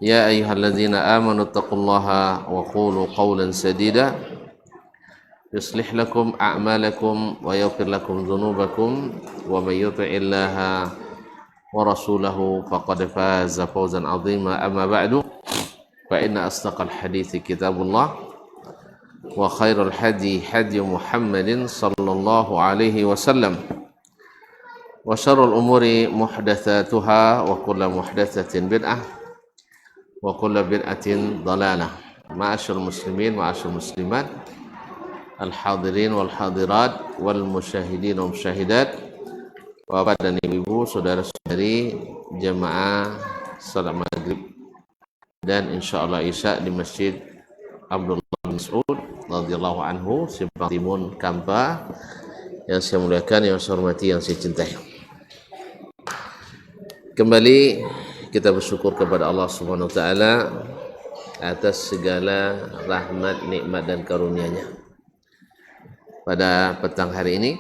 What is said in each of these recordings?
يا أيها الذين آمنوا اتقوا الله وقولوا قولا سديدا يصلح لكم أعمالكم ويغفر لكم ذنوبكم ومن يطع الله ورسوله فقد فاز فوزا عظيما. أما بعد فإن أصدق الحديث كتاب الله وخير الهدي هدي محمد صلى الله عليه وسلم وشر الأمور محدثاتها وكل محدثة بدعة وكل بدعة ضلالة. Ma'asyar muslimin, ma'asyar muslimat, al-hadirin wal hadirat wal musyahidin wal musyahidat, Bapak dan Ibu, saudara-saudari jemaah salat maghrib dan insyaallah isya di Masjid Abdullah bin Mas'ud radhiyallahu anhu, Simpang Timun, Kampa, yang saya muliakan, yang saya hormati, yang saya cintai. Kembali kita bersyukur kepada Allah Subhanahu wa taala atas segala rahmat, nikmat dan karunia-Nya. Pada petang hari ini,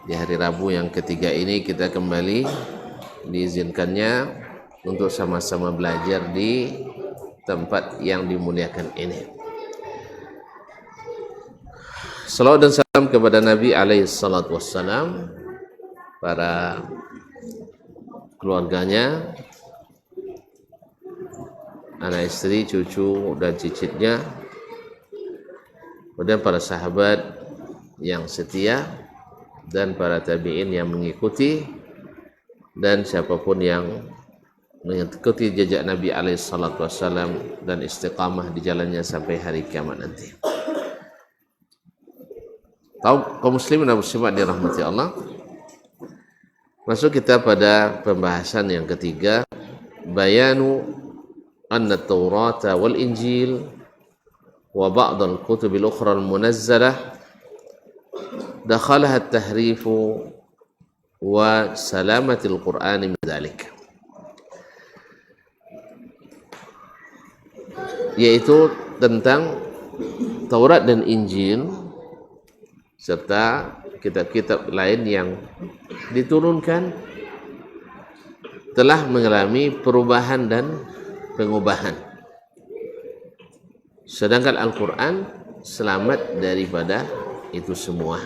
di hari Rabu yang ketiga ini, kita kembali diizinkannya untuk sama-sama belajar di tempat yang dimuliakan ini. Salawat dan salam kepada Nabi alaihi salatu wassalam, para keluarganya, anak istri, cucu dan cicitnya, kemudian para sahabat yang setia dan para tabi'in yang mengikuti, dan siapapun yang mengikuti jejak Nabi alaihi salatu wassalam dan istiqamah di jalannya sampai hari kiamat nanti. Kaum muslimin dan muslimat dirahmati Allah, masuk kita pada pembahasan yang ketiga, bayanu anna at-Taurata wal Injil wa ba'd al-kutub al-ukhra al-munazzalah dakhalaha at-tahrif wa salamat al-Qur'an min dhalik, yaitu tentang Taurat dan Injil serta kitab-kitab lain yang diturunkan telah mengalami perubahan dan pengubahan, sedangkan Al-Quran selamat daripada itu semua.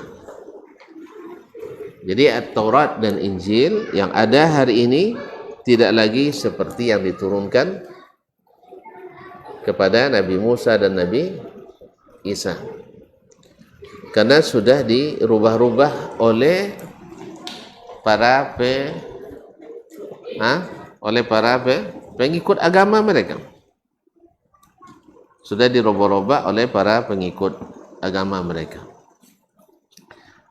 Jadi Taurat dan Injil yang ada hari ini tidak lagi seperti yang diturunkan kepada Nabi Musa dan Nabi Isa, karena sudah dirubah-rubah oleh para pengikut agama mereka. Sudah dirubah-rubah oleh para pengikut agama mereka.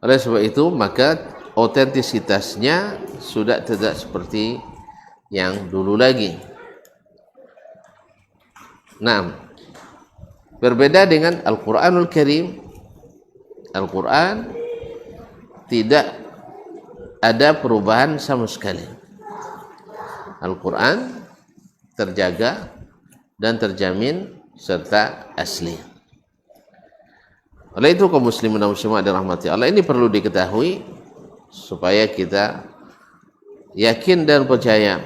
Oleh sebab itu, maka otentisitasnya sudah tidak seperti yang dulu lagi. Nah, berbeda dengan Al-Quranul Karim. Al-Quran tidak ada perubahan sama sekali. Al-Quran terjaga dan terjamin serta asli. Oleh itu, kaum muslimin dan muslimat dirahmati Allah, ini perlu diketahui supaya kita yakin dan percaya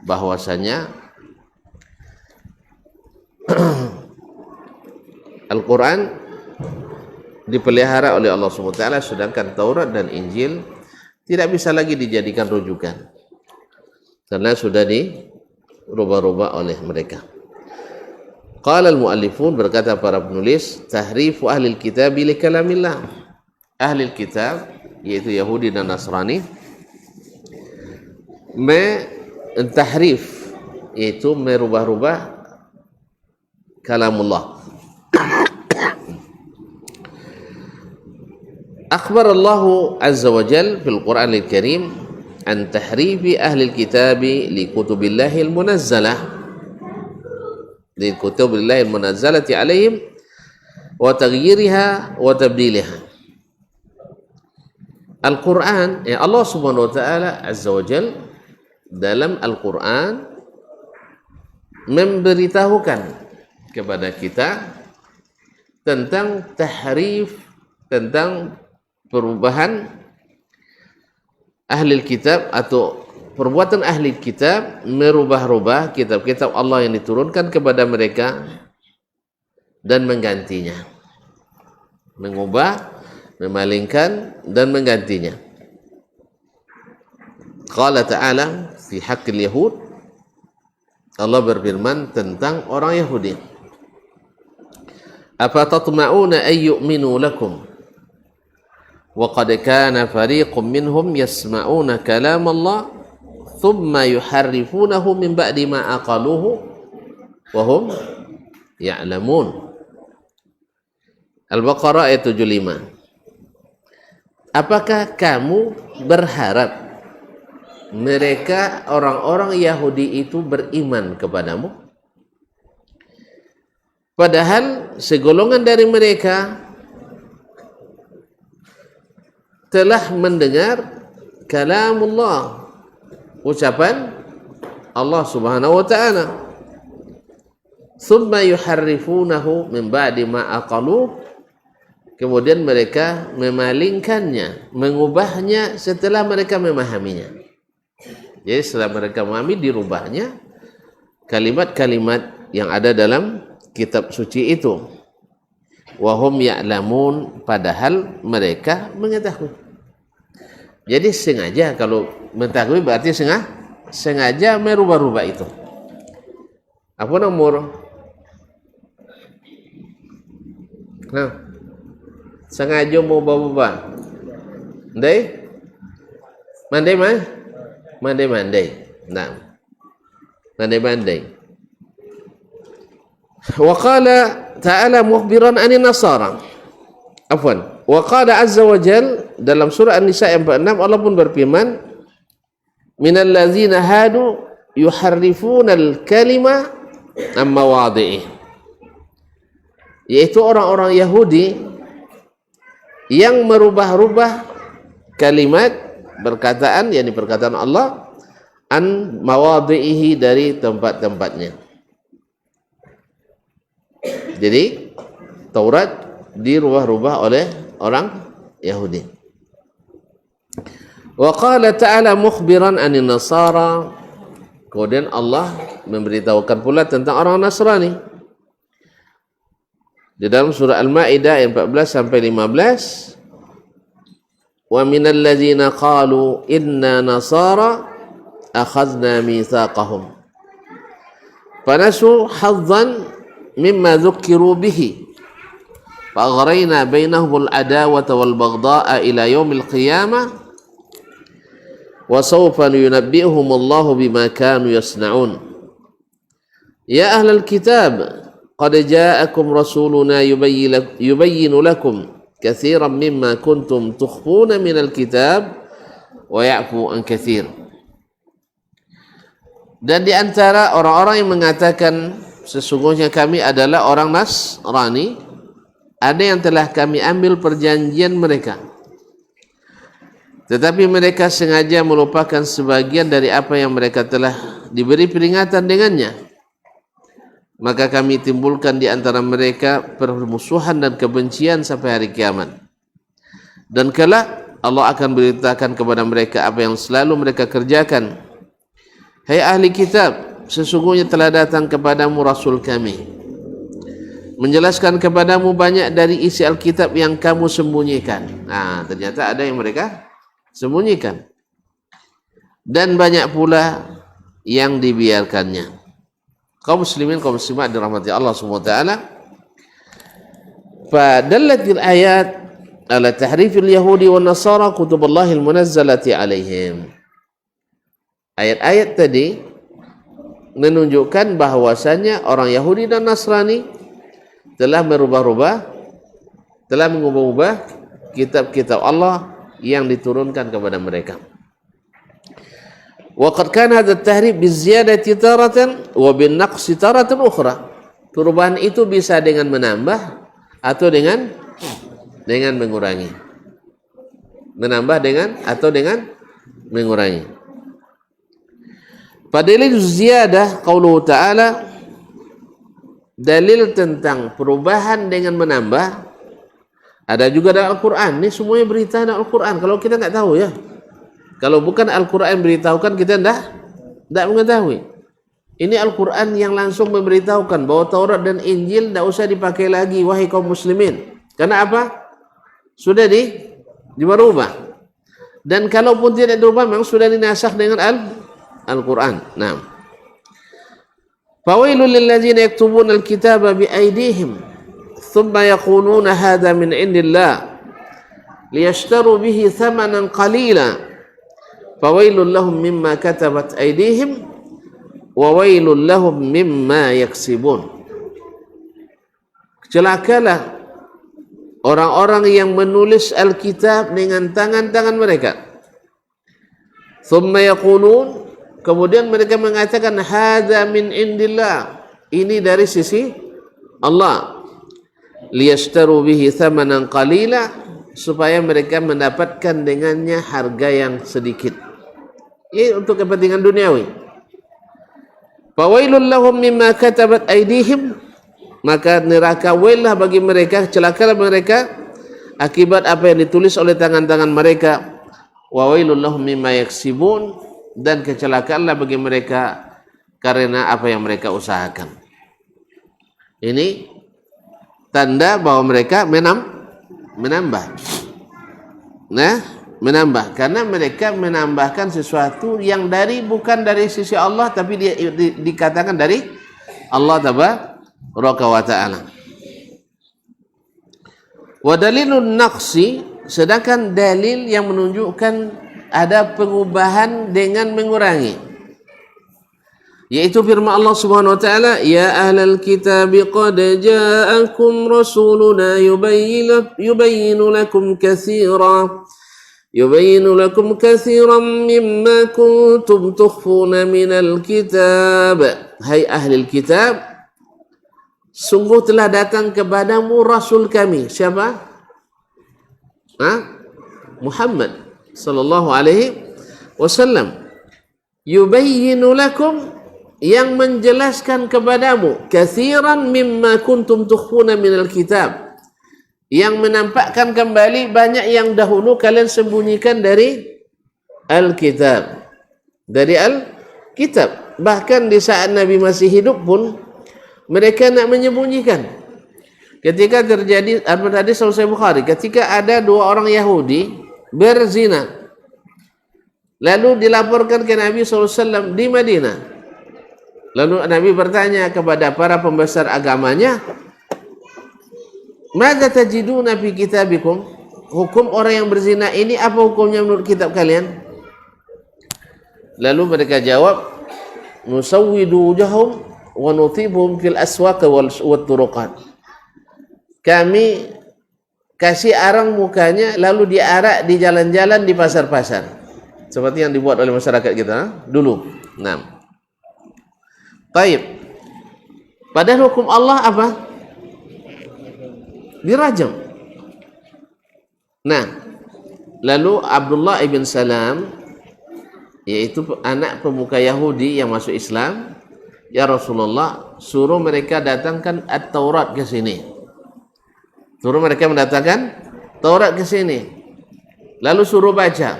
bahwasanya Al-Quran dipelihara oleh Allah Subhanahu wa taala, sedangkan Taurat dan Injil tidak bisa lagi dijadikan rujukan karena sudah dirubah-rubah oleh mereka. Qala al-muallifun, berkata para penulis, tahrifu ahli kitab li kalamillah. Ahli kitab yaitu Yahudi dan Nasrani tahrif, yaitu merubah-rubah kalamullah. Akhbar Allah azza wa jal fil Quran al-Karim an tahrifi ahli al-kitab li kutubillahi al-munazzalah, li kutubillahi al-munazzalati alaihim wa taghyiriha wa tabdiliha. Al-Quran, Allah subhanahu wa ta'ala azza wa jal dalam Al-Quran memberitahukan kepada kita tentang tahrif, tentang perubahan ahli kitab atau perbuatan ahli kitab merubah-rubah kitab-kitab Allah yang diturunkan kepada mereka dan menggantinya, mengubah, memalingkan dan menggantinya. Qala ta'ala fi haqqil yahud, Allah berfirman tentang orang Yahudi, apa tatma'una ay yu'minu lakum wa qad kana fariqun minhum yasma'una kalam Allah thumma yuharrifunahu min ba'di ma aqaluhu wa hum ya'lamun. Al-Baqarah ayat 75. Apakah kamu berharap mereka orang-orang Yahudi itu beriman kepadamu, padahal segolongan dari mereka telah mendengar kalamullah, ucapan Allah Subhanahu wa ta'ala, thumma yuharrifunahu min ba'di ma aqaluh, kemudian mereka memalingkannya, mengubahnya setelah mereka memahaminya. Jadi setelah mereka memahami, dirubahnya kalimat-kalimat yang ada dalam kitab suci itu. Wahum ya'lamun, padahal mereka mengetahui. Jadi sengaja, kalau mengetahui berarti sengaja merubah-rubah itu. Apa nomor? Nah, sengaja mau berubah. Ndai? Mandai mah? Mandai. Nah. Mandai. Wa qala ta'ala mukhbiran 'anil nasara. Afwan. Wa qala azza wa jal dalam surah An-Nisa ayat 46, Allah pun berfirman, minal ladzina hadu yuharrifuna al-kalima am mawadhi'i. Yaitu orang-orang Yahudi yang merubah-rubah kalimat perkataan, yakni perkataan Allah, an mawadhihi, dari tempat-tempatnya. Jadi Taurat dirubah-rubah oleh orang Yahudi. Wa qala ta'ala mukhbiran 'anil nasara, kemudian Allah memberitahukan pula tentang orang Nasrani di dalam surah Al-Maidah ayat 14 sampai 15. Wa minal ladzina qalu inna nasara akhadna mitsaqahum fanasu hadzan mimma dzukkiru bihi faghrayna bainahumul adawata wal baghdha'a ila yaumil qiyamah wa sawfa yunabbi'uhumullahu bima kanu yasna'un. Ya ahlal kitab qad ja'akum rasuluna yubayyinu lakum katsiran mimma kuntum tukhfuna minal kitab wa ya'fu an katsir. Dan di antara orang-orang yang mengatakan sesungguhnya kami adalah orang Nasrani, ada yang telah kami ambil perjanjian mereka, tetapi mereka sengaja melupakan sebagian dari apa yang mereka telah diberi peringatan dengannya. Maka kami timbulkan di antara mereka permusuhan dan kebencian sampai hari kiamat. Dan kelak Allah akan beritakan kepada mereka apa yang selalu mereka kerjakan. Hai ahli kitab, sesungguhnya telah datang kepadamu Rasul kami, menjelaskan kepadamu banyak dari isi Alkitab yang kamu sembunyikan. Nah, ternyata ada yang mereka sembunyikan. Dan banyak pula yang dibiarkannya. Kaum muslimin, kaum muslimat dirahmati Allah Subhanahu wa taala. Fadallatil ayat ala tahrifil yahudi wan nasara kutuballahi almunazzalati alaihim. Ayat-ayat tadi menunjukkan bahwasanya orang Yahudi dan Nasrani telah merubah-rubah, telah mengubah-ubah kitab-kitab Allah yang diturunkan kepada mereka. Wa qad kana hadha at-tahrif biziyadati taratan wa bin-naqsi taratan ukhra. Perubahan itu bisa dengan menambah atau dengan mengurangi. Menambah dengan atau dengan mengurangi. Padahal ziyadah qauluhu ta'ala, dalil tentang perubahan dengan menambah ada juga dalam Al-Quran. Ini semuanya berita dalam Al-Quran. Kalau kita nggak tahu ya, Kalau bukan Al-Quran beritahukan, kita tidak mengetahui. Ini Al-Quran yang langsung memberitahukan bahwa Taurat dan Injil tidak usah dipakai lagi, wahai kaum muslimin. Karena apa? Sudah dirubah. Dan kalaupun tidak dirubah, memang sudah dinasakh dengan Al-Quran. Nah, fawailul lilladzina yaktubuna al-kitaba biaydihim thumma yaquluna hadha min indillah liyashtaru bihi thamanan qalila fawailul lahum mimma katabat aydihim wa wailul lahum mimma yaksibun. Celakalah orang-orang yang menulis Alkitab dengan tangan-tangan mereka. Thumma yaqulun, kemudian mereka mengatakan hadza min indillah, ini dari sisi Allah. Liyashtaru bihi thamanan qalila, supaya mereka mendapatkan dengannya harga yang sedikit. Ini untuk kepentingan duniawi. Fawailul lahum mimma katabat aydihim, maka neraka wailah bagi mereka, celakalah mereka akibat apa yang ditulis oleh tangan-tangan mereka. Wa wailul lahum mimma yaksibun, dan kecelakaanlah bagi mereka karena apa yang mereka usahakan. Ini tanda bahwa mereka menambah. Nah, menambah karena mereka menambahkan sesuatu yang bukan dari sisi Allah, tapi dikatakan dari Allah tabaraka wa ta'ala. Wa dalilun naqsi, sedangkan dalil yang menunjukkan ada pengubahan dengan mengurangi, yaitu firman Allah Subhanahu wa taala, ya ahlal kitab qad ja'akum rasuluna yubayyinu lakum katsiran mimma kuntum tukhfuna minal kitab. Hai ahli kitab, sungguh telah datang kepadamu rasul kami. Siapa? Muhammad sallallahu alaihi wasallam. Yubayyinu lakum, yang menjelaskan kepadamu, katsiran mimma kuntum tukhfuna minal kitab, yang menampakkan kembali banyak yang dahulu kalian sembunyikan dari Alkitab. Dari Alkitab. Bahkan di saat Nabi masih hidup pun mereka nak menyembunyikan. Ketika terjadi hadis Sahih Bukhari, ketika ada dua orang Yahudi berzina, lalu dilaporkan ke Nabi SAW di Madinah. Lalu Nabi bertanya kepada para pembesar agamanya, "Madza tajiduna fi kitabikum?" Hukum orang yang berzina ini apa hukumnya menurut kitab kalian? Lalu mereka jawab, "Nusawwidu wujahum wa nuthibuhum fil aswaq wal turuqat." Kami kasih arang mukanya lalu diarak di jalan-jalan, di pasar-pasar, seperti yang dibuat oleh masyarakat kita dulu. Nah, baik. Padahal hukum Allah apa? Dirajam. Nah, lalu Abdullah ibn Salam, yaitu anak pemuka Yahudi yang masuk Islam, ya Rasulullah, suruh mereka datangkan At-Taurat ke sini. Suruh mereka mendatangkan Taurat ke sini. Lalu suruh baca.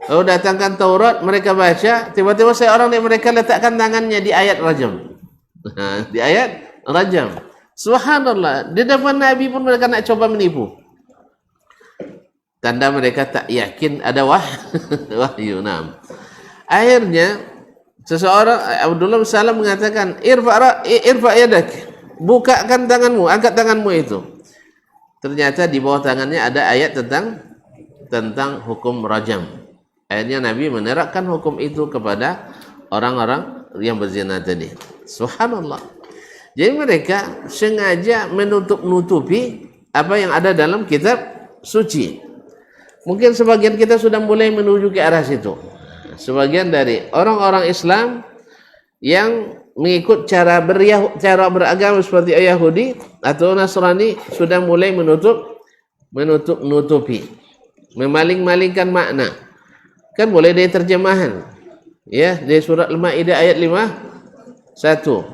Lalu datangkan Taurat, mereka baca. Tiba-tiba seorang dari mereka letakkan tangannya di ayat rajam. Di ayat rajam. Subhanallah. Di depan Nabi pun mereka nak coba menipu. Tanda mereka tak yakin ada wahyu. Nah, akhirnya seseorang, Abdullah bin Salam mengatakan, irfa yadak, bukakan tanganmu, angkat tanganmu itu. Ternyata di bawah tangannya ada ayat tentang hukum rajam. Akhirnya Nabi menerapkan hukum itu kepada orang-orang yang berzina tadi. Subhanallah. Jadi mereka sengaja menutup-nutupi apa yang ada dalam kitab suci. Mungkin sebagian kita sudah mulai menuju ke arah situ. Sebagian dari orang-orang Islam yang mengikut cara beragama seperti Yahudi atau Nasrani sudah mulai menutupi, memaling-malingkan makna. Kan boleh dari terjemahan, ya, dari surat Al-Maidah ayat 51,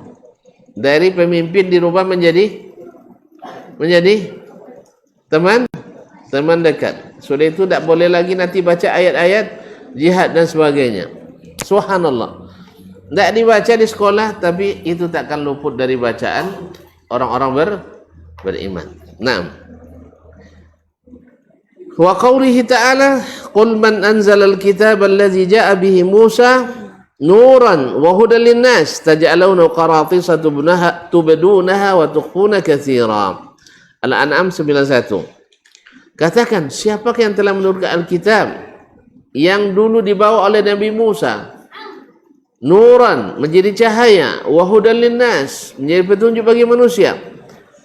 dari pemimpin dirubah menjadi teman dekat. Sudah itu tak boleh lagi nanti baca ayat-ayat jihad dan sebagainya. Subhanallah. Tidak dibaca di sekolah, tapi itu takkan luput dari bacaan orang-orang beriman. Naam. Wa qawlihi ta'ala, qul man anzala al-kitaba allazi ja'a bihi Musa nuran wa hudan lin-nas taj'aluna qaratisa tubdunaha wa tukhfuna katsira. Al-An'am 91. Katakan, siapakah yang telah menurunkan Alkitab yang dulu dibawa oleh Nabi Musa? Nuran, menjadi cahaya, wa hudan linnas, menjadi petunjuk bagi manusia.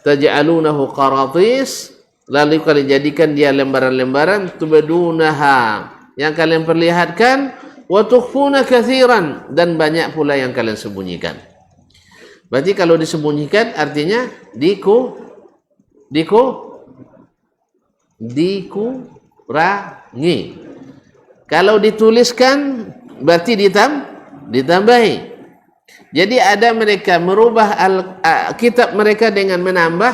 Taj'alunahu qaratis, lalu kalian jadikan dia lembaran-lembaran, tubdunaha, yang kalian perlihatkan, wa tukhfuna katsiran, dan banyak pula yang kalian sembunyikan. Berarti kalau disembunyikan artinya dikurangi. Kalau dituliskan berarti ditambahi. Jadi ada mereka merubah kitab mereka dengan menambah,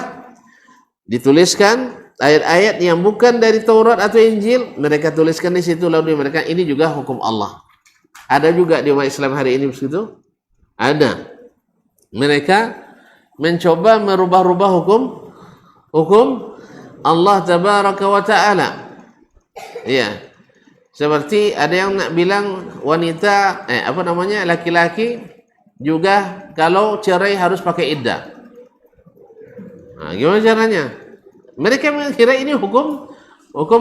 dituliskan ayat-ayat yang bukan dari Taurat atau Injil, mereka tuliskan di situ, lalu mereka ini juga hukum Allah. Ada juga di umat Islam hari ini begitu? Ada. Mereka mencoba merubah-rubah hukum Allah tabaraka wa ta'ala. Ya. Seperti ada yang nak bilang wanita laki-laki juga kalau cerai harus pakai iddah. Gimana caranya? Mereka mengira ini hukum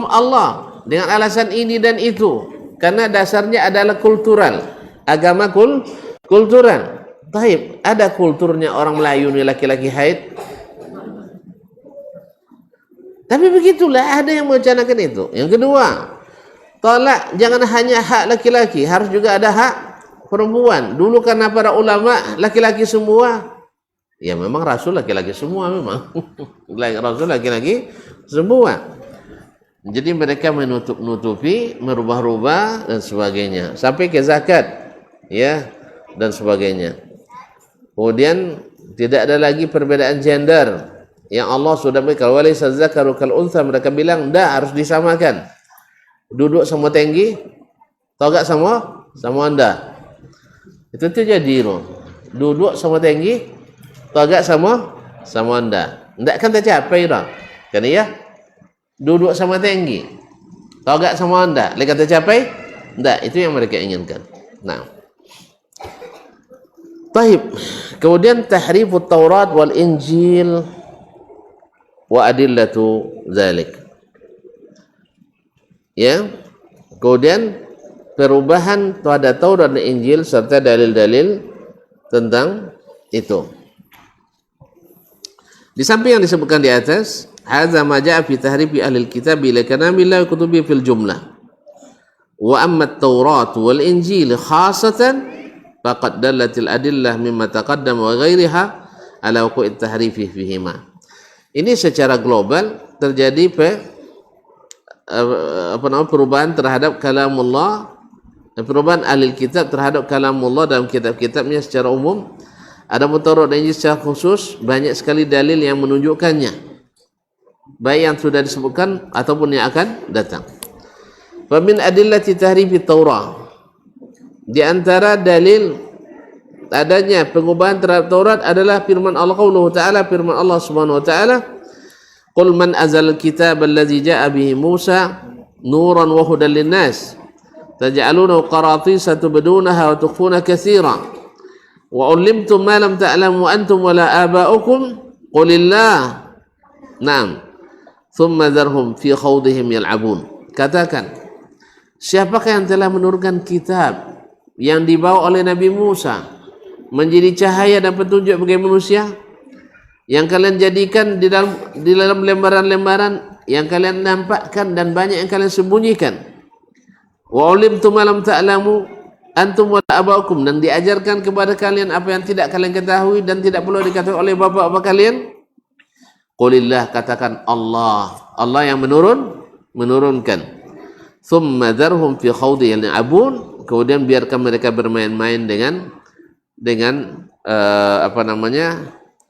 Allah dengan alasan ini dan itu, karena dasarnya adalah kultural, agama kultural. Taib, ada kulturnya orang Melayu nih laki-laki haid. Tapi begitulah, ada yang mewacanakan itu. Yang kedua, talak jangan hanya hak laki-laki, harus juga ada hak perempuan. Dulu karena para ulama laki-laki semua, ya memang Rasul laki-laki semua memang. Rasul laki-laki semua. Jadi mereka menutup-nutupi, merubah-rubah dan sebagainya. Sampai ke zakat, ya, dan sebagainya. Kemudian tidak ada lagi perbedaan gender. Yang Allah sudah berkata, walaysa dzakaru kal untha, mereka bilang dah harus disamakan. Duduk sama tinggi, togak sama anda. Itu jadi loh. Duduk sama tinggi, togak sama anda. Tidak kan tercapai dah. Kan iya? Duduk sama tinggi, togak sama anda. Lekat tercapai? Tidak, itu yang mereka inginkan. Nah. Taib. Kemudian tahrifut Taurat wal Injil wa adillatu dzalik. Ya. Kemudian perubahan terhadap Taurat dan Injil serta dalil-dalil tentang itu. Di samping yang disebutkan di atas, hadza ma jaa fi tahrifi ahli alkitab ila kalamillahi wa kutubihi fil jumlah. Wa amma at-Taurat wal Injil khassatan faqad dallatil adillah mimma taqaddama wa ghairiha ala wuqu'it tahrifi fihima. Ini secara global terjadi perubahan terhadap kalamullah, perubahan ahli kitab terhadap kalamullah dalam kitab-kitabnya secara umum. Ada Taurat dan Injil secara khusus, banyak sekali dalil yang menunjukkannya, baik yang sudah disebutkan ataupun yang akan datang. Fa min adillati tahrifi Taurah, di antara dalil adanya pengubahan terhadap Taurat adalah firman Allah qauluhu ta'ala, firman Allah Subhanahu wa ta'ala, qul man azal kitab allazi ja'a bihi Musa nuran wa hudan linnas taj'alunahu qaratisa tubdunaha wa tukhfuna katsira wa ulimtum ma lam ta'lamu antum wala aba'ukum qulillah na'am thumma dharhum fi khawdihim yal'abun. Katakan, siapakah yang telah menurunkan kitab yang dibawa oleh Nabi Musa menjadi cahaya dan petunjuk bagi manusia, yang kalian jadikan di dalam lembaran-lembaran yang kalian nampakkan dan banyak yang kalian sembunyikan. Wa ulimtum ma lam ta'lamu antum wa abaukum, dan diajarkan kepada kalian apa yang tidak kalian ketahui dan tidak perlu diketahui oleh bapak-bapak kalian. Qulillah, katakan Allah yang menurunkan. Thumma dharhum fi khawdihim yal'abun, kemudian biarkan mereka bermain-main dengan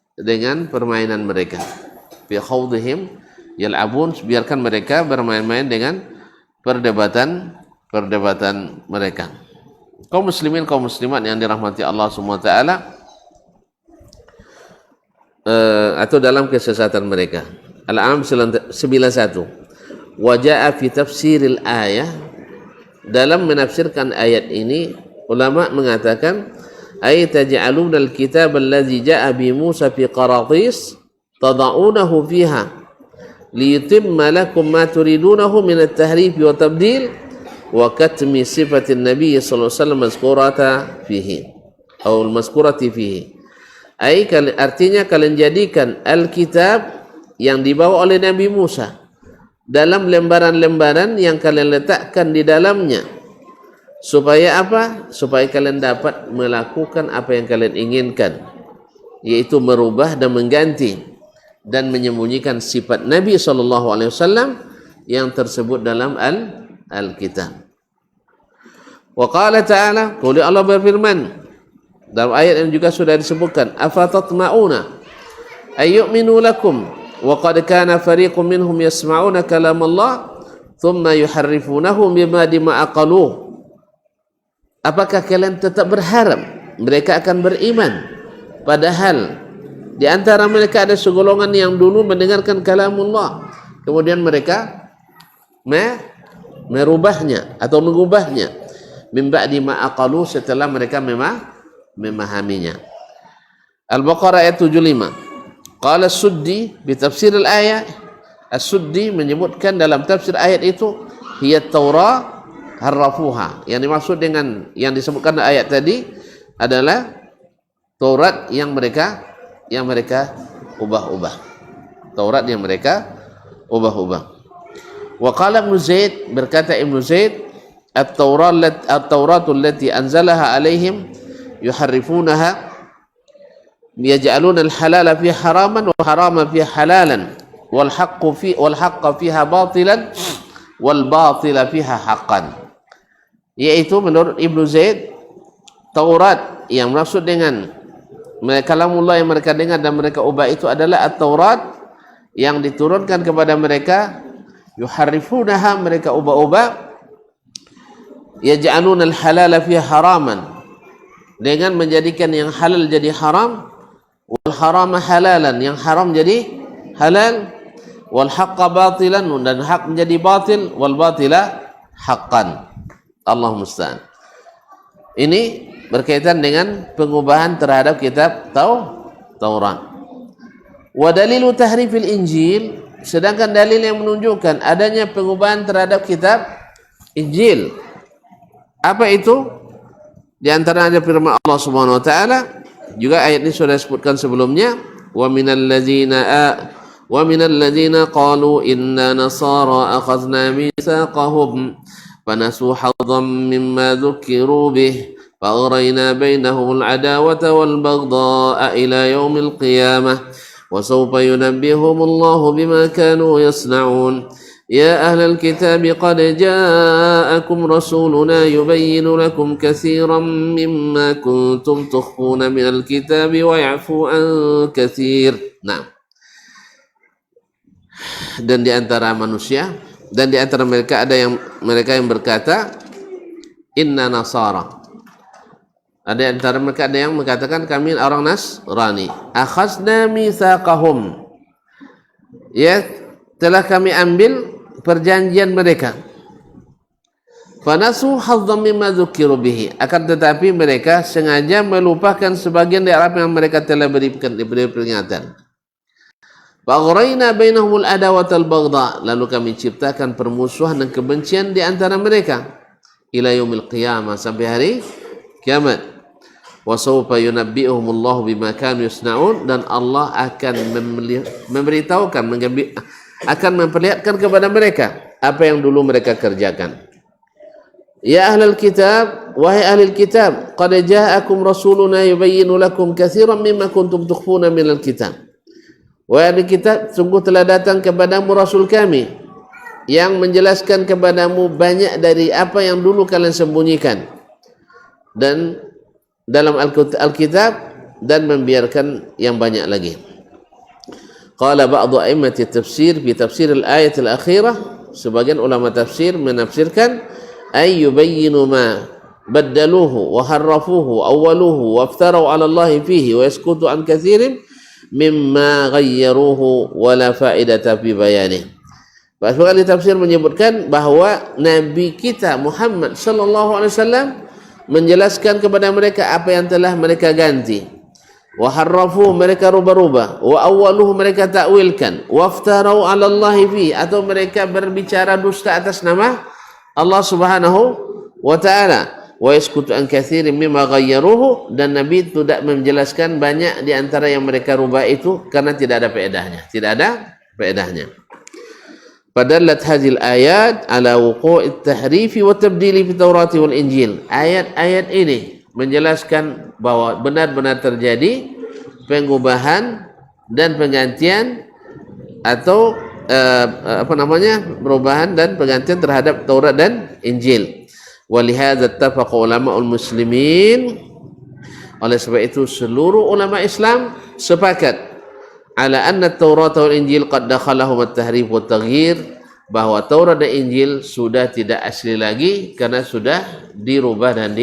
dengan permainan mereka. Fi khawdihim yal'abun, biarkan mereka bermain-main dengan perdebatan perdebatan mereka. Kaum muslimin, kaum muslimat yang dirahmati Allah Subhanahu wa taala, atau dalam kesesatan mereka. Al-An'am 91. Wa jaa'a fi tafsiril ayah, dalam menafsirkan ayat ini ulama mengatakan ay taj'aluna al-kitab allazi jaa'a bi Musa fi qaratis tad'unahu fiha liyutimma lakum ma turidunahu min at-tahrif wa tabdil wa katmi sifatin nabiy sallallahu alaihi wasallam mazkurata fihi atau al-mazkurati fihi. Artinya kalian jadikan Alkitab yang dibawa oleh Nabi Musa dalam lembaran-lembaran yang kalian letakkan di dalamnya, supaya apa? Supaya kalian dapat melakukan apa yang kalian inginkan, yaitu merubah dan mengganti dan menyembunyikan sifat Nabi SAW yang tersebut dalam Alkitab. Wa qala ta'ala, qul Allah berfirman dalam ayat yang juga sudah disebutkan, afatatma'una ayyuminu lakum wa qad kana fariqun minhum yasma'una kalam Allah thumma yuharrifunahu bima aqaluh. Apakah kalian tetap berharap mereka akan beriman, padahal di antara mereka ada segolongan yang dulu mendengarkan kalamullah, kemudian mereka merubahnya atau mengubahnya min ba'di ma aqalu, setelah mereka memahaminya. Al-Baqarah ayat 75. Qala As-Suddi bi tafsir al-ayat. As-Suddi menyebutkan dalam tafsir ayat itu, hiya Taurah harrafuha. Yang dimaksud dengan yang disebutkan ayat tadi adalah Taurat yang mereka ubah-ubah. Taurat yang mereka ubah-ubah. Wa qala Ibnu Zaid, berkata Ibnu Zaid, at-Tauratul lati anzalaha alaihim yuharrifunaha yaj'aluna al-halala fi haraman wa harama fi halalan wal haqqa fiha batilan wal batila fiha haqqan. Yaitu menurut Ibnu Zaid, Taurat yang maksud dengan kalamullah yang mereka dengar dan mereka ubah itu adalah at-Taurat yang diturunkan kepada mereka, yuharrifunaha, mereka ubah-ubah, yaj'aluna al-halala fi haraman, dengan menjadikan yang halal jadi haram, wal harama halalan, yang haram jadi halal, wal haqqa batilan, dan hak menjadi batil, wal batila haqqan. Allah musta'an. Ini berkaitan dengan pengubahan terhadap kitab Taurat. Wa dalilu tahrifil Injil, sedangkan dalil yang menunjukkan adanya pengubahan terhadap kitab Injil, apa itu? Di antaranya firman Allah Subhanahu wa taala, juga ayat ini sudah disebutkan sebelumnya, wa minal ladzina qalu inna nasara akhadna mitsaqahum fanasu hadzan mimma dzukiru bih faghrayna bainahum al-adawata wal baghdha'a ila yaumil qiyamah wa sawfa yunabbihum Allahu bima kanu yasna'un. يا أهل الكتاب قد جاءكم رسولنا يبين لكم كثيرا مما كنتم تخفون من الكتاب ويعفو عن كثير. Nah, dan di antara manusia dan di antara mereka ada mereka yang berkata inna nasara. Ada di antara mereka ada yang mengatakan kami orang Nasrani. Akhazna mitsaqahum, ya, telah kami ambil perjanjian mereka. Fanasu hadzam mimma dzukiru bihi, akan tetapi mereka sengaja melupakan sebagian dari apa yang mereka telah diberi peringatan. Faghrayna bainahumul adawata wal baghdha, lalu kami ciptakan permusuhan dan kebencian di antara mereka ila yaumil qiyamah, sampai hari kiamat. Wa sawfa yunabbi'uhumullahu bima kanu yasna'un, dan Allah akan memberitahukan, akan memperlihatkan kepada mereka apa yang dulu mereka kerjakan. Ya ahlal kitab, wahai ahlul kitab, qad ja'akum rasuluna yubayyinu lakum katsiran mimma kuntum tukhfuna minal kitab. Wahai ahlul kitab, sungguh telah datang kepadamu rasul kami yang menjelaskan kepadamu banyak dari apa yang dulu kalian sembunyikan dan dalam Alkitab, dan membiarkan yang banyak lagi. Qala ba'du a'immati tafsir fi tafsir al-ayat al-akhirah, sebagian ulama tafsir menafsirkan ay yubayyinu ma baddaluhu wa harrafuhu awwaluhu wa aftarau 'ala Allah fihi wa yaskutu an katsirin mimma ghayyaruhu wa la fa'idata fi bayanih. Bahwa ahli tafsir menyebutkan bahwa Nabi kita Muhammad sallallahu alaihi wasallam menjelaskan kepada mereka apa yang telah mereka ganti. Wa harrafu, mereka rubah-rubah, wa awwaluhu, mereka takwilkan, wa aftarau 'ala Allah fi, atau mereka berbicara dusta atas nama Allah Subhanahu wa taala. Wa yaskutu an katsirin mimma ghayyaruhu, dan Nabi tidak menjelaskan banyak di antara yang mereka rubah itu karena tidak ada faedahnya, tidak ada faedahnya. Fadallat hadhil ayat ala wuqu'it tahrifi wa tabdili fi Taurat wal Injil. Ayat-ayat ini menjelaskan bahwa benar-benar terjadi pengubahan dan penggantian atau perubahan dan penggantian terhadap Taurat dan Injil. Walihadza ittafaqa ulama'ul muslimin, oleh sebab itu seluruh ulama Islam sepakat ala anna Taurat wal Injil qad dakhalahum at-tahrif wa taghyir, bahwa Taurat dan Injil sudah tidak asli lagi karena sudah dirubah dan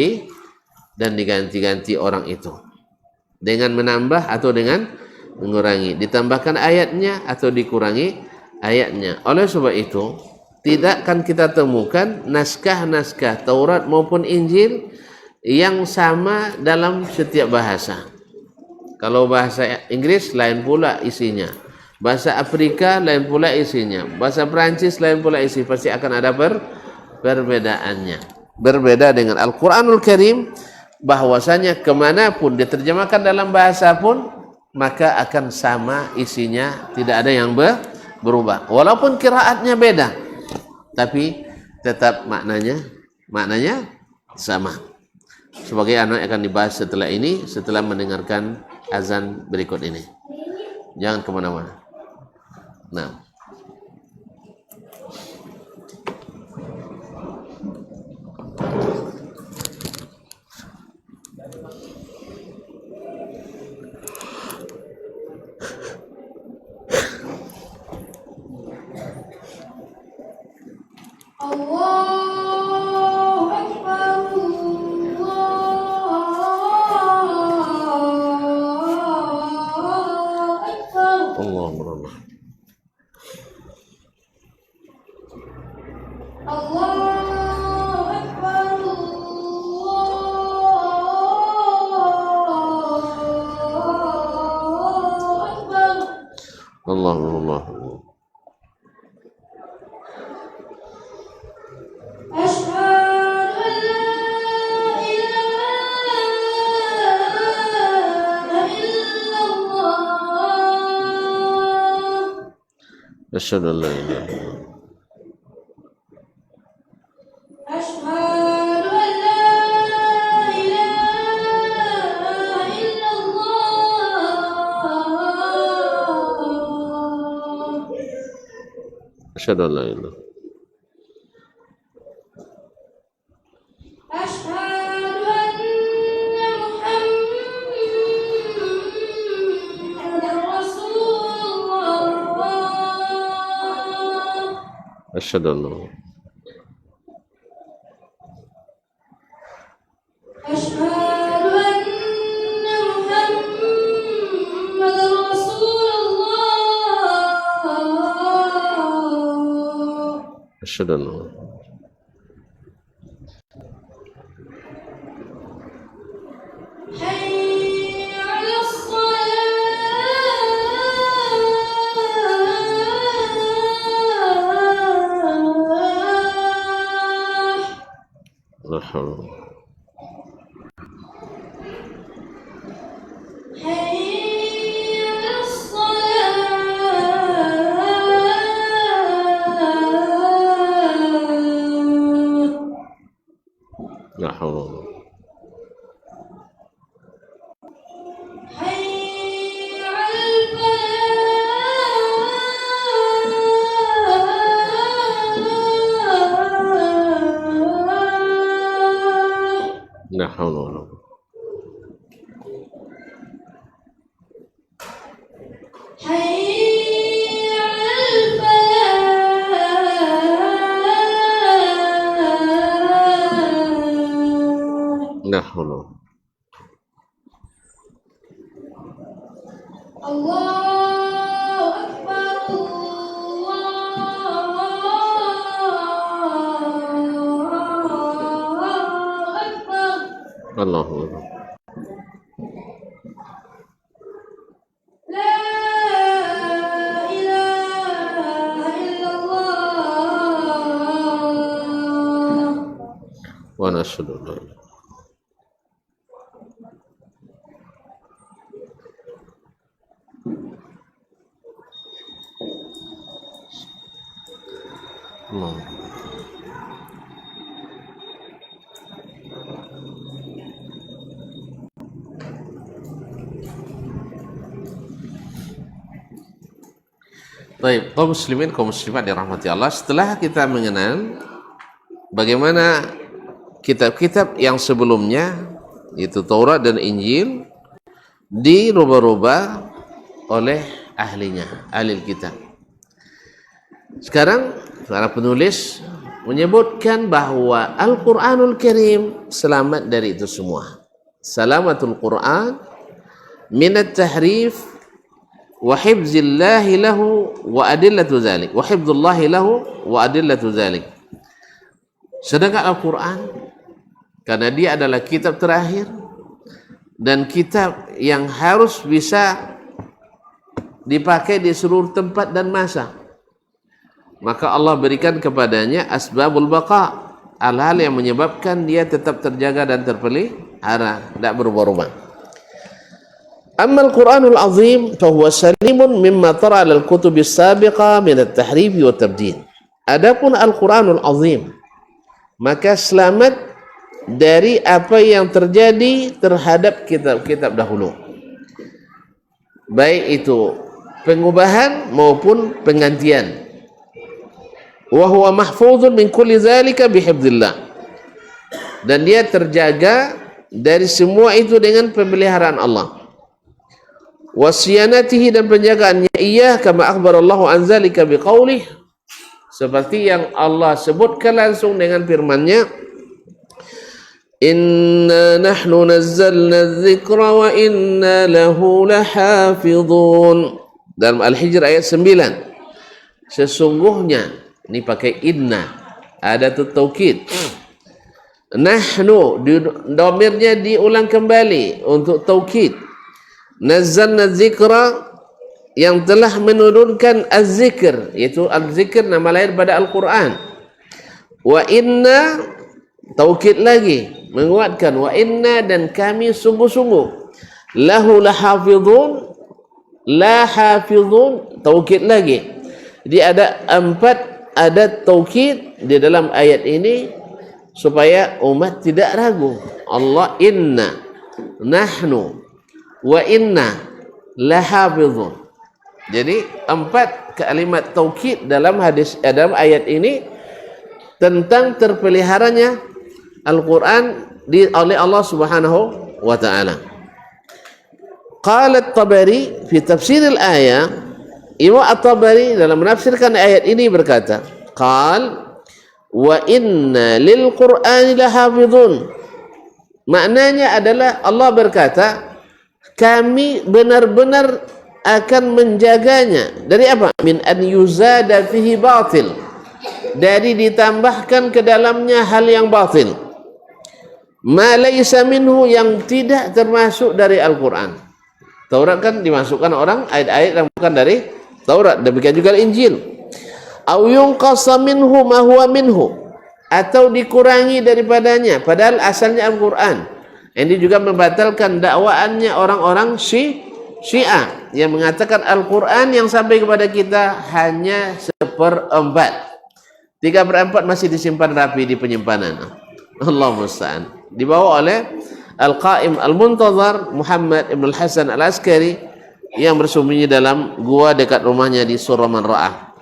diganti-ganti orang itu dengan menambah atau dengan mengurangi, ditambahkan ayatnya atau dikurangi ayatnya. Oleh sebab itu tidak akan kita temukan naskah-naskah Taurat maupun Injil yang sama dalam setiap bahasa. Kalau bahasa Inggris lain pula isinya, bahasa Afrika lain pula isinya, bahasa Perancis lain pula isi, pasti akan ada perbedaannya. Berbeda dengan Al-Quranul Karim, bahwasanya kemanapun diterjemahkan dalam bahasa pun maka akan sama isinya, tidak ada yang berubah. Walaupun qiraatnya beda, tapi tetap maknanya sama. Sebagai anak akan dibahas setelah ini, setelah mendengarkan azan berikut ini. Jangan kemana-mana. Nah, Allahu Akbar, Allahu Akbar. Allahu Akbar, Allahu Akbar. Asyhadu an la ilaha illallah. Asyhadu an la ilaha illallah. Asyhadu an la ilaha. Asyhadu anna Muhammadar Rasulullah. Asyhadu an la. Asyhadu anna Muhammadar Rasulullah. Asyhadu an la. Hayya 'alas shalah. La hawla. Hayya 'alas salah. La hawla. Hayya 'alal falah. La hawla wa la quwwata. Hayya 'alal falah. dahulu. Allahu Akbar. Allahu Akbar. La ilaha illallah. Wa nashhadu an la ilaha illallah. Baik, kaum muslimin, kaum muslimat dirahmati Allah. Setelah kita mengenal bagaimana kitab-kitab yang sebelumnya, yaitu Taurat dan Injil, dirubah-rubah oleh ahlinya, ahli kitab. Sekarang para penulis menyebutkan bahawa Al-Quranul Karim selamat dari itu semua. Salamatul Quran minat tahrif wa hifzillahi lahu wa adillatu dzalik, wa hifdzullahi lahu wa adillatu dzalik. Sedangkan Al-Quran, karena dia adalah kitab terakhir dan kitab yang harus bisa dipakai di seluruh tempat dan masa, maka Allah berikan kepadanya asbabul baqa, hal-hal yang menyebabkan dia tetap terjaga dan terpelihara, tidak berubah-ubah. Amma al-Quranul Azim fahuwa salimun mimma tara al-kutub as-sabiqa min at-tahrif wa tabdil. Adapun Al-Quranul Azim, maka selamat dari apa yang terjadi terhadap kitab-kitab dahulu, baik itu pengubahan maupun penggantian. Wa huwa mahfuzun min kulli zalika bihifdzillah, dan dia terjaga dari semua itu dengan pemeliharaan Allah. Wasiyanatihi, dan penjagaannya ia, kama akhbarallahu an zalika biqaulih, seperti yang Allah sebutkan langsung dengan firman-Nya, inna nahnu nazzalna dzikra wa inna lahu lahafizun. Dalam Al-Hijr ayat 9, sesungguhnya, ini pakai inna, ada taukid. Nahnu, domirnya diulang kembali untuk taukid. Nazzalna dzikra, yang telah menurunkan az-zikr, yaitu az-zikr nama lain pada Al-Quran. Wa inna, taukid lagi, menguatkan, wa inna, dan kami sungguh-sungguh, lahu lahafizun, lahafizun, taukid lagi. Jadi ada 4 adat taukid di dalam ayat ini supaya umat tidak ragu. Allah, inna, nahnu, wa inna lahafizun. Jadi 4 kalimat taukid dalam dalam ayat ini tentang terpeliharanya Al-Quran oleh Allah Subhanahu wa taala. Qala At-Tabari fi tafsir al-ayah, Imam At-Tabari dalam menafsirkan ayat ini berkata, qal wa inna lil Qur'ani lahafizun. Maknanya adalah Allah berkata, kami benar-benar akan menjaganya dari apa? Min an yuzada fihi batil, dari ditambahkan ke dalamnya hal yang batil. Ma laysa minhu, yang tidak termasuk dari Al-Quran. Taurat kan dimasukkan orang ayat-ayat yang bukan dari Taurat, demikian juga Injil. Au yunqasa minhu ma huwa minhu, atau dikurangi daripadanya padahal asalnya Al-Quran. Ini juga membatalkan dakwaannya orang-orang Syiah yang mengatakan Al-Quran yang sampai kepada kita hanya 1/4. 3/4 masih disimpan rapi di penyimpanan. Allah musta'an. Dibawa oleh Al-Qaim Al-Muntazar Muhammad Ibn Al-Hasan Al-Askari yang bersembunyi dalam gua dekat rumahnya di Surah Man Ra'ah.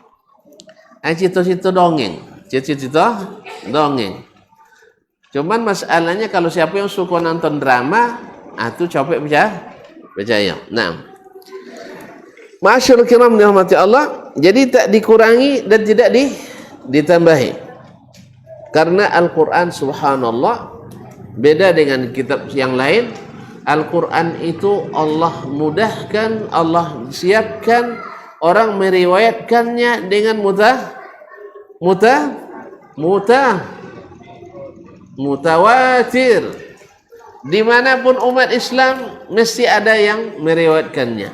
Cita-cita dongeng, cita-cita dongeng. Cuman masalahnya kalau siapa yang suka nonton drama, itu capek percaya. Nah, masyaallah kiram dirahmati Allah, jadi tak dikurangi dan tidak ditambahi. Karena Al-Quran subhanallah Beda dengan kitab yang lain, Al-Quran itu Allah mudahkan, Allah siapkan orang meriwayatkannya dengan mutawatir. Dimanapun umat Islam mesti ada yang meriwayatkannya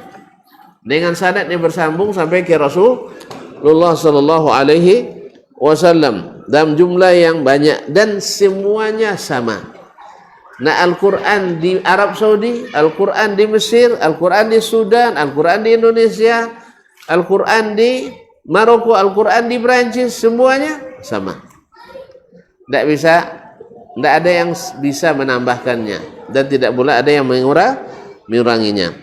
dengan sanad yang bersambung sampai ke Rasulullah Sallallahu Alaihi Wasallam dalam jumlah yang banyak dan semuanya sama. Nah, Al-Quran di Arab Saudi, Al-Quran di Mesir, Al-Quran di Sudan, Al-Quran di Indonesia, Al-Quran di Maroko, Al-Quran di Perancis, semuanya sama. Tidak ada yang bisa menambahkannya dan tidak pula ada yang menguranginya.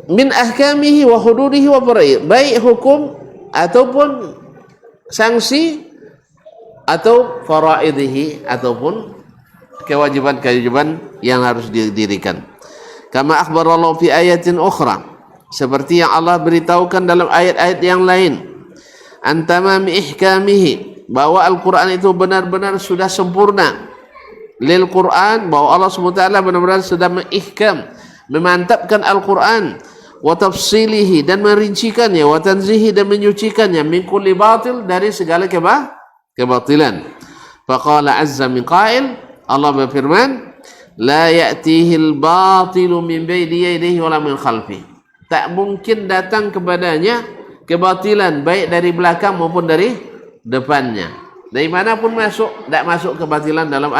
Min ahkamihi wa hududihi wa faraid, baik hukum ataupun sanksi atau faraidihi ataupun kewajiban-kewajiban yang harus didirikan. Kama akhbarallahu fi ayatin ukhra, seperti yang Allah beritahukan dalam ayat-ayat yang lain, antamami ihkamihi, bahwa Al-Quran itu benar-benar sudah sempurna. Lil Quran, bahwa Allah SWT benar-benar sudah mengihkam, memantapkan Al-Quran, wa tafsilihi, dan merincikannya, wa tanzihi, dan menyucikannya, min kulli batil, dari segala kebatilan. Faqala azza min qail, Allah berfirman, la ya'tihil batilu min bayni yadayhi wala min khalfi, tak mungkin datang kepadanya kebatilan baik dari belakang maupun dari depannya. Dari manapun masuk, tidak masuk kebatilan dalam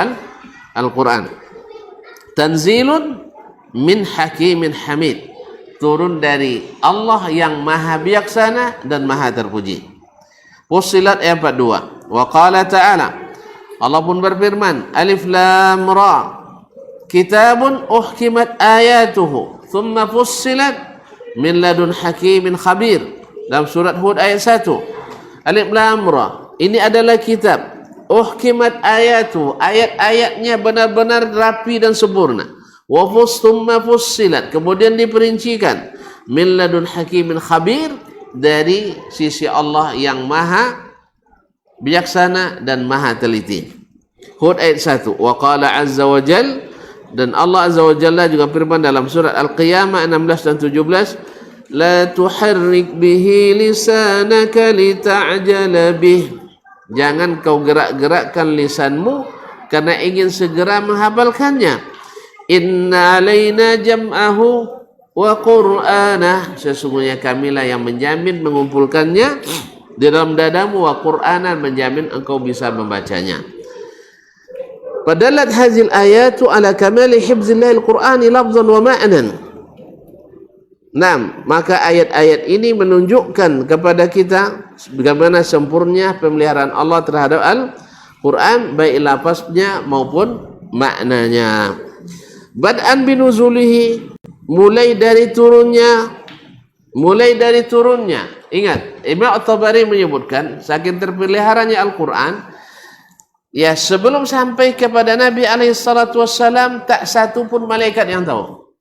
Al-Quran. Tanzilun min hakimin hamid, turun dari Allah yang maha bijaksana dan maha terpuji. Fussilat ayat 42. Wa qala ta'ala, Allah pun berfirman, Alif Lam Ra, kitabun uhkimat ayatuhu thumma fussilat min ladun hakimin khabir. Dalam surat Hud ayat 1. Alif Lam Ra, ini adalah kitab uhkimat ayatu, ayat-ayatnya benar-benar rapi dan sempurna. Wa thumma fussilat, kemudian diperincikan, min ladun hakimin khabir, dari sisi Allah yang maha bijaksana dan maha teliti. Hud ayat 1. Wa qala azza wa jal, dan Allah azza wa jalla juga firman dalam surat Al-Qiyamah 16 dan 17, la tuharrik bihi lisanaka lita'jala bih, jangan kau gerak-gerakkan lisanmu karena ingin segera menghafalkannya. Inna alaina jam'ahu wa qur'anah, sesungguhnya kamilah yang menjamin mengumpulkannya di dalam dadamu, wa qur'anan, menjamin engkau bisa membacanya. Fadalat hazil ayatu ala kamali hifzillahil qur'ani lafzan wa ma'nan. Nah, maka ayat-ayat ini menunjukkan kepada kita bagaimana sempurna pemeliharaan Allah terhadap Al-Quran, baik lafaznya maupun maknanya. Bad'an binuzulihi, mulai dari turunnya. Ingat, Imam At-Tabari menyebutkan saking terpeliharanya Al-Quran, ya sebelum sampai kepada Nabi SAW, tak satu pun malaikat yang tahu.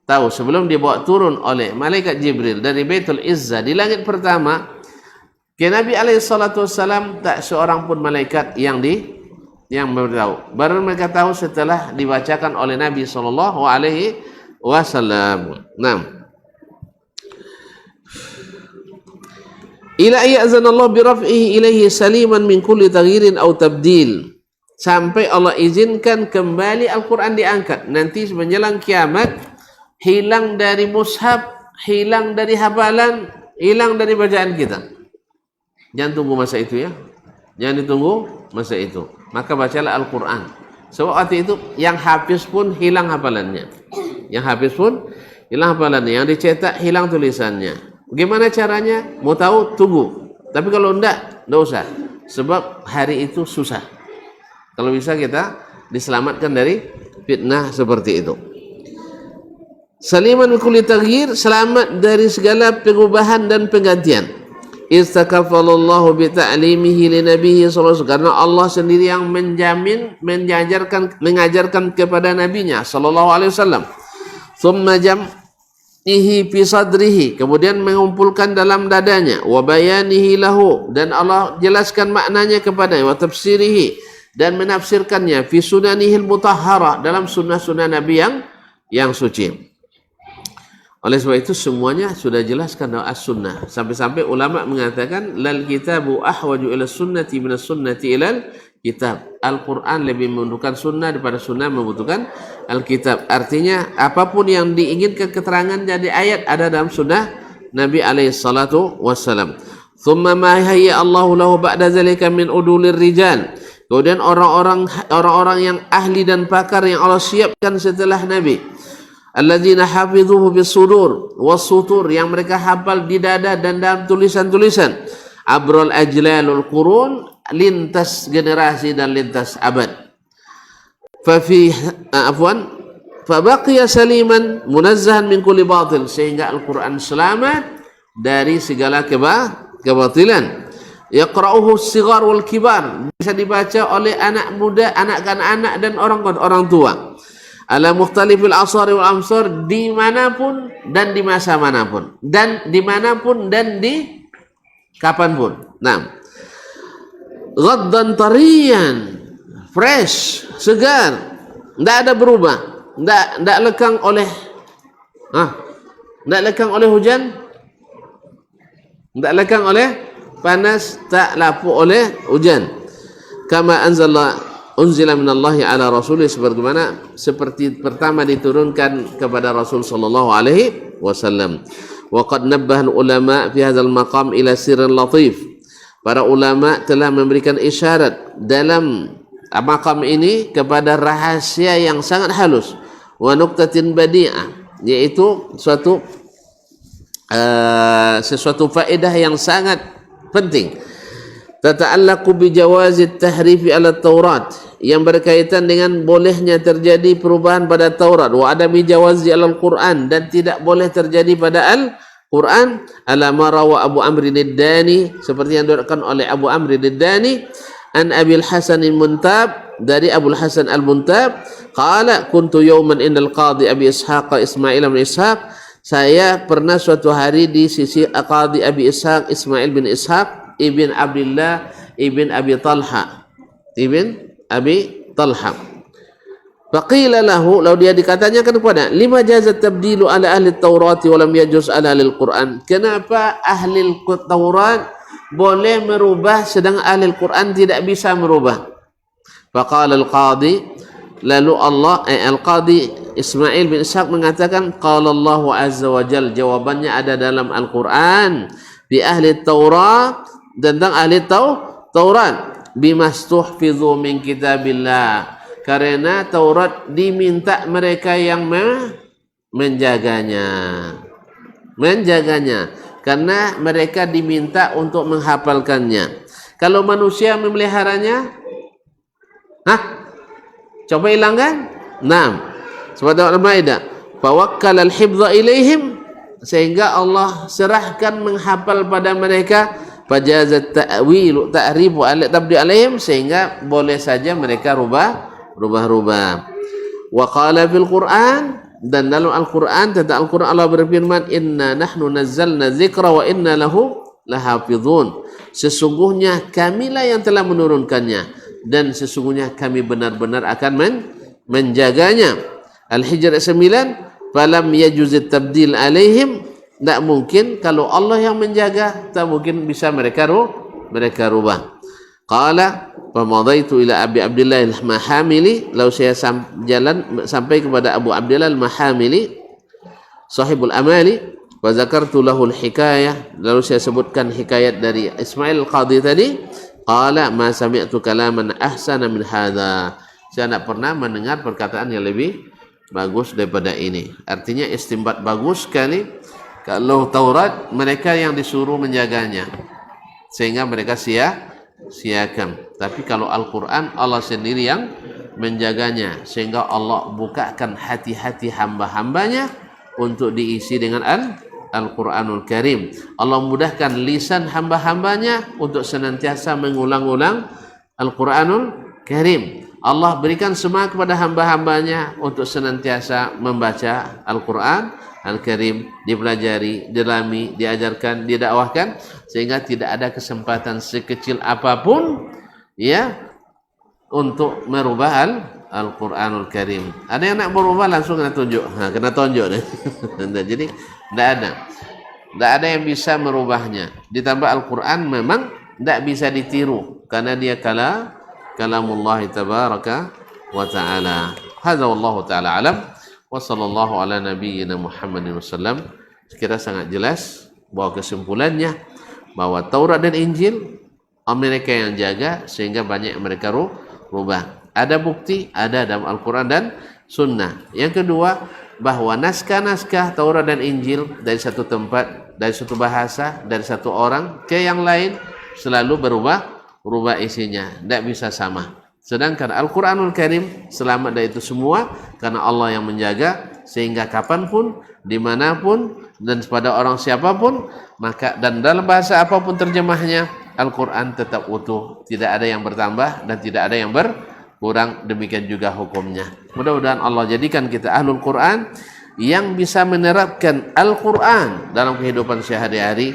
Tahu sebelum dibawa turun oleh malaikat Jibril dari Baitul Izzah di langit pertama ke Nabi SAW, tak seorang pun malaikat yang memberitahu. Baru mereka tahu setelah dibacakan oleh Nabi SAW. Nah, ila ya'zan Allah bi raf'ihi ilaihi saliman min kulli taghyirin aw tabdil, sampai Allah izinkan kembali Al-Quran diangkat. Nanti menjelang kiamat, hilang dari mushaf, hilang dari hafalan, hilang dari bacaan kita. Jangan tunggu masa itu ya. Jangan ditunggu masa itu. Maka bacalah Al-Quran. Sebab waktu itu yang hafiz pun hilang hafalannya. Yang dicetak hilang tulisannya. Bagaimana caranya? Mau tahu? Tunggu. Tapi kalau enggak usah. Sebab hari itu susah. Kalau bisa kita diselamatkan dari fitnah seperti itu. Saliman min kulli taghyir, selamat dari segala perubahan dan penggantian. Istakaffalallahu bi ta'limihi li nabiyhi sallallahu alaihi wasallam, karena Allah sendiri yang mengajarkan kepada nabinya sallallahu alaihi wasallam. Thumma ihi fi sadrihi, kemudian mengumpulkan dalam dadanya, wa bayanihi lahu, dan Allah jelaskan maknanya kepadanya, wa tafsirihi, dan menafsirkannya, fi sunanihil mutahhara, dalam sunnah-sunnah Nabi yang suci. Oleh sebab itu semuanya sudah jelaskan dalam as-sunnah. Sampai-sampai ulama mengatakan lal kitabu ahwaju ila sunnati minas sunnati ilal kitab. Al-Quran lebih membutuhkan sunnah daripada sunnah membutuhkan Al-Kitab. Artinya apapun yang diinginkan keterangan jadi ayat ada dalam sunnah Nabi alaihi salatu wassalam. Thumma ma hayya Allahu lahu ba'da zalika min udulir rijal. Kemudian orang-orang yang ahli dan pakar yang Allah siapkan setelah Nabi. Alladzina hafidhuhu bisudur wasutur, yang mereka hafal di dada dan dalam tulisan-tulisan. Abrul ajlalul qurun, lintas generasi dan lintas abad. Fabaqiya saliman munazzahan min kulli batil, sehingga Al-Quran selamat dari segala kebatilan. Yaqra'uhu as-sighar wal kibar, bisa dibaca oleh anak muda, anak kanak-anak dan orang tua. Ala mukhtalifil asari wal amsar, dimanapun dan di masa manapun, dan dimanapun dan di kapanpun. Nah, ghaddan tariyan, fresh, segar, tidak ada berubah, tidak lekang oleh tidak lekang oleh hujan, tidak lekang oleh panas, tak lapu oleh hujan. Kama unzila minallahi ala rasulih, seperti pertama diturunkan kepada Rasul sallallahu alaihi wasallam. Wa qad nabbaha ulama fi hadzal maqam ila sirrin latif. Para ulama telah memberikan isyarat dalam maqam ini kepada rahasia yang sangat halus, wa nuqtatin badi'ah, yaitu sesuatu faedah yang sangat penting. Tata'allaqu bi jawazit tahrifi ala Taurat, yang berkaitan dengan bolehnya terjadi perubahan pada Taurat, wa adami jawazi ala Al-Quran, dan tidak boleh terjadi pada Al-Quran, ala ma rawa Abu Amr ad-Dani, seperti yang diriwayatkan oleh Abu Amr ad-Dani an Abil Hasan al-Muntab, dari Abu Hasan al-Muntab, qala kuntu yawman indal qadi Abi Ishaq Ismail bin Ishaq, saya pernah suatu hari di sisi Qadi Abi Ishaq Ismail bin Ishaq ibn Abdullah ibn Abi Talha Faqila lahu, lalu dia dikatakan kepada, lima jazat tabdilu ala ahli Taurati wa lam yajuz ala ahli Al-Quran, kenapa ahli Taurat boleh merubah sedang ahli Al-Quran tidak bisa merubah? Faqala al-qadi, lalu al-qadi Ismail bin Ishaq mengatakan, qala Allahu azza wa jal, jawabannya ada dalam Al-Quran, bi ahli Taurat, tentang ahli Taurat, bimastuhfidhu min kitabillah, karena Taurat diminta mereka yang menjaganya, karena mereka diminta untuk menghafalkannya. Kalau manusia memeliharanya, coba hilangkan. Nah, seperti Al-Maidah, fawakkal al-hifdha ilaihim, sehingga Allah serahkan menghafal pada mereka, fajazat ta'wilu ta'rifu ala tabdi alaihim, sehingga boleh saja mereka rubah-rubah. Wa qala fil Qur'an, dan dalam Al-Quran, tentang Al-Quran Allah berfirman, inna nahnu nazzalna dzikra wa inna lahu lahafizun, sesungguhnya kamilah yang telah menurunkannya, dan sesungguhnya kami benar-benar akan menjaganya. Al-Hijr 9, falam yajuzit tabdil alaihim, tidak mungkin kalau Allah yang menjaga, tak mungkin bisa mereka rubah. Qala famadaitu ila Abi Abdillah al-Mahamili, lalu saya jalan sampai kepada Abu Abdillah al-Mahamili sahibul amali, wa zakartu lahu al-hikayah, lalu saya sebutkan hikayat dari Ismail al-Qadi tadi. Qala ma sami'tu kalaman ahsana min hadha, saya tidak pernah mendengar perkataan yang lebih bagus daripada ini. Artinya istinbat bagus sekali. Kalau Taurat mereka yang disuruh menjaganya, sehingga mereka sia-siakan. Tapi kalau Al-Quran Allah sendiri yang menjaganya, sehingga Allah bukakan hati-hati hamba-hambanya untuk diisi dengan Al-Quranul Karim. Allah mudahkan lisan hamba-hambanya untuk senantiasa mengulang-ulang Al-Quranul Karim. Allah berikan semangat kepada hamba-hambanya untuk senantiasa membaca Al-Quran Al-Karim dipelajari, dilami, diajarkan, didakwahkan, sehingga tidak ada kesempatan sekecil apapun ya untuk merubah Al-Quranul Karim. Ada yang nak berubah langsung kena tunjuk, kena tunjuk deh. Jadi tidak ada yang bisa merubahnya. Ditambah Al-Quran memang tidak bisa ditiru karena dia kalamullah tabaraka wa ta'ala. Hadza wallahu ta'ala alam. Wa sallallahu ala nabiyyina Muhammadin wasallam. Sekira sangat jelas bahwa kesimpulannya bahwa Taurat dan Injil mereka yang jaga sehingga banyak yang mereka rubah. Ada bukti, ada dalam Al-Quran dan Sunnah. Yang kedua, bahwa naskah-naskah Taurat dan Injil dari satu tempat, dari satu bahasa, dari satu orang ke yang lain selalu berubah isinya, tidak bisa sama. Sedangkan Al-Quranul Karim selamat dari itu semua karena Allah yang menjaga, sehingga kapanpun, dimanapun, dan kepada orang siapapun, maka dan dalam bahasa apapun terjemahnya, Al-Quran tetap utuh, tidak ada yang bertambah dan tidak ada yang berkurang. Demikian juga hukumnya. Mudah-mudahan Allah jadikan kita ahlul Quran yang bisa menerapkan Al-Quran dalam kehidupan sehari-hari,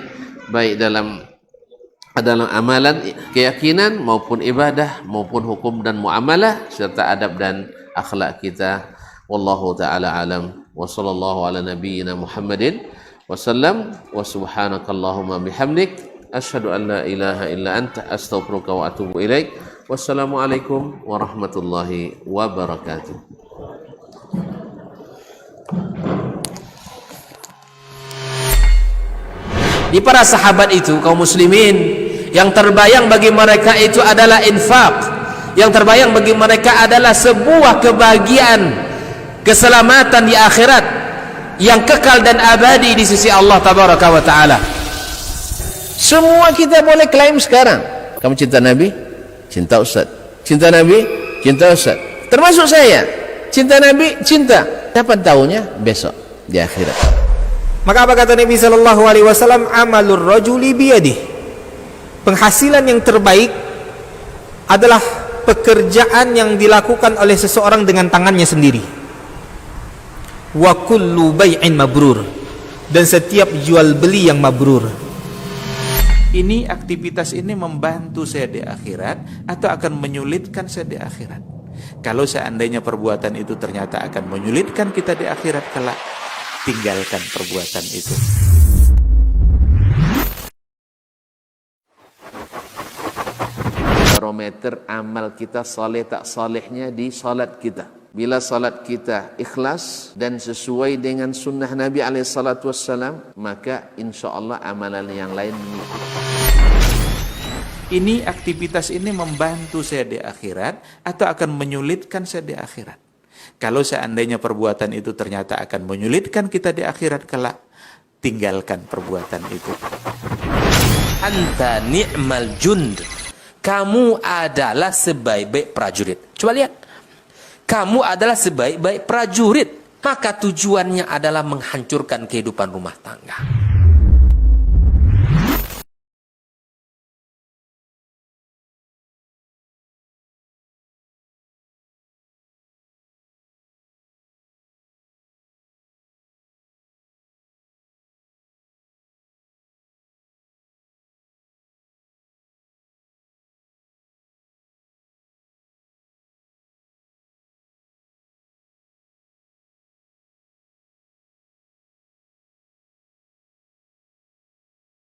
baik dalam amalan, keyakinan maupun ibadah maupun hukum dan muamalah serta adab dan akhlak kita. Wallahu taala alam. Wa sallallahu ala nabiyyina Muhammadin wasallam. Wa subhanakallahumma bihamdik asyhadu an la ilaha illa anta astaghfiruka wa atubu ilaik. Wassalamualaikum warahmatullahi wabarakatuh. Di para sahabat itu, kaum muslimin, yang terbayang bagi mereka itu adalah infak, yang terbayang bagi mereka adalah sebuah kebahagiaan, keselamatan di akhirat yang kekal dan abadi di sisi Allah tabaraka wa taala. Semua kita boleh klaim sekarang, kamu cinta Nabi, cinta Ustaz, cinta Nabi, cinta Ustaz, termasuk saya, cinta Nabi, cinta. Kapan tahunya? Besok di akhirat. Maka apa kata Nabi sallallahu alaihi wasallam? Amalur rajuli biyadihi. Penghasilan yang terbaik adalah pekerjaan yang dilakukan oleh seseorang dengan tangannya sendiri. Wa kullu bai'in mabrur, dan setiap jual beli yang mabrur. Ini aktivitas ini membantu saya di akhirat atau akan menyulitkan saya di akhirat? Kalau seandainya perbuatan itu ternyata akan menyulitkan kita di akhirat kelak, tinggalkan perbuatan itu. Barometer amal kita saleh tak salehnya di salat kita. Bila salat kita ikhlas dan sesuai dengan sunnah Nabi SAW, maka insya Allah amalan yang lain mengikut. Ini aktivitas ini membantu saya di akhirat atau akan menyulitkan saya di akhirat? Kalau seandainya perbuatan itu ternyata akan menyulitkan kita di akhirat kelak, tinggalkan perbuatan itu. Anta ni'mal jund. Kamu adalah sebaik-baik prajurit. Coba lihat. Kamu adalah sebaik-baik prajurit. Maka tujuannya adalah menghancurkan kehidupan rumah tangga.